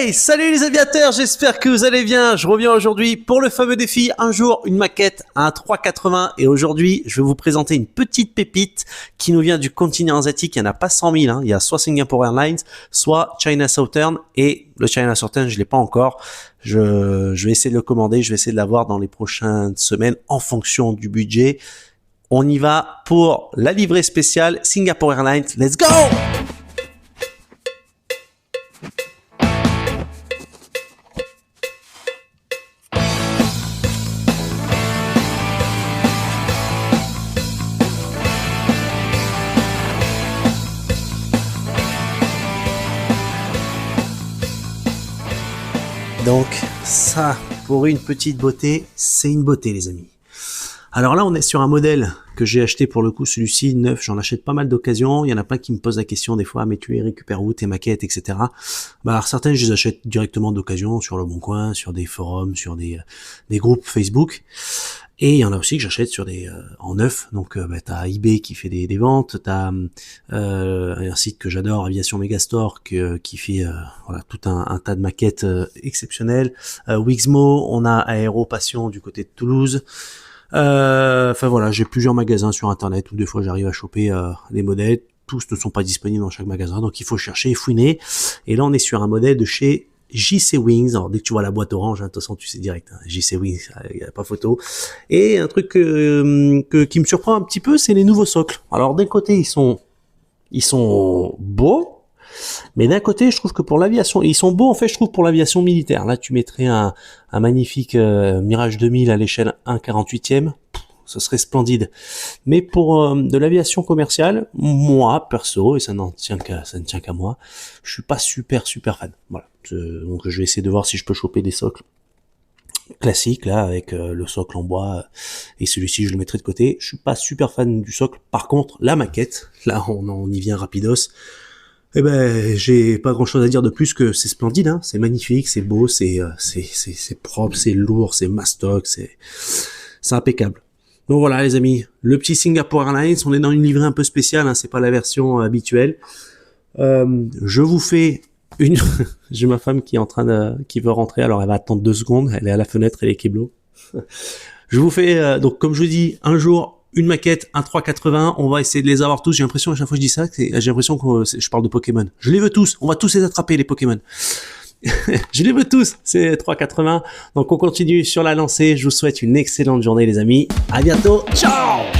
Hey, salut les aviateurs, j'espère que vous allez bien. Je reviens aujourd'hui pour le fameux défi un jour une maquette à un 380 et aujourd'hui je vais vous présenter une petite pépite qui nous vient du continent asiatique. Il n'y en a pas 100 000, hein. Il y a soit Singapore Airlines, soit China Southern et le China Southern je l'ai pas encore. Je vais essayer de le commander, je vais essayer de l'avoir dans les prochaines semaines en fonction du budget. On y va pour la livrée spéciale Singapore Airlines. Let's go! Donc ça, pour une petite beauté, c'est une beauté les amis. Alors là, on est sur un modèle que j'ai acheté pour le coup, celui-ci neuf, j'en achète pas mal d'occasions. Il y en a plein qui me posent la question des fois, mais tu les récupères où tes maquettes, etc. Bah alors certaines, je les achète directement d'occasion sur le Bon Coin, sur des forums, sur des groupes Facebook. Et il y en a aussi que j'achète sur en neuf. Donc t'as eBay qui fait des ventes, t'as un site que j'adore, Aviation Megastore, qui fait voilà tout un tas de maquettes exceptionnelles. Wixmo, on a Aéropassion du côté de Toulouse. Enfin voilà, j'ai plusieurs magasins sur internet où des fois j'arrive à choper les modèles. Tous ne sont pas disponibles dans chaque magasin, donc il faut chercher et fouiner. Et là on est sur un modèle de chez JC Wings. Alors dès que tu vois la boîte orange, hein, de toute façon tu sais direct, hein, JC Wings, il n'y a pas photo. Et un truc qui me surprend un petit peu, c'est les nouveaux socles. Alors d'un côté ils sont beaux, mais d'un côté je trouve que pour l'aviation, ils sont beaux en fait, je trouve pour l'aviation militaire. Là tu mettrais un magnifique Mirage 2000 à l'échelle 1/48e, ce serait splendide. Mais pour de l'aviation commerciale, moi perso, et ça ne tient qu'à moi, je suis pas super fan. Voilà. Donc je vais essayer de voir si je peux choper des socles classiques là avec le socle en bois et celui-ci je le mettrai de côté. Je suis pas super fan du socle. Par contre, la maquette, là on y vient rapidos. Eh ben, j'ai pas grand chose à dire de plus que c'est splendide, hein. C'est magnifique, c'est beau, c'est propre, c'est lourd, c'est mastoc, c'est impeccable. Donc voilà les amis, le petit Singapore Airlines, on est dans une livrée un peu spéciale, hein, c'est pas la version habituelle. Je vous fais une, j'ai ma femme qui veut rentrer, alors elle va attendre 2 secondes, elle est à la fenêtre, elle est kéblo. Je vous fais, donc comme je vous dis, un jour, une maquette, un 380, on va essayer de les avoir tous. J'ai l'impression, à chaque fois que je dis ça, j'ai l'impression que je parle de Pokémon. Je les veux tous, on va tous les attraper, les Pokémon. Je les veux tous, c'est 380. Donc on continue sur la lancée, je vous souhaite une excellente journée les amis. À bientôt, ciao!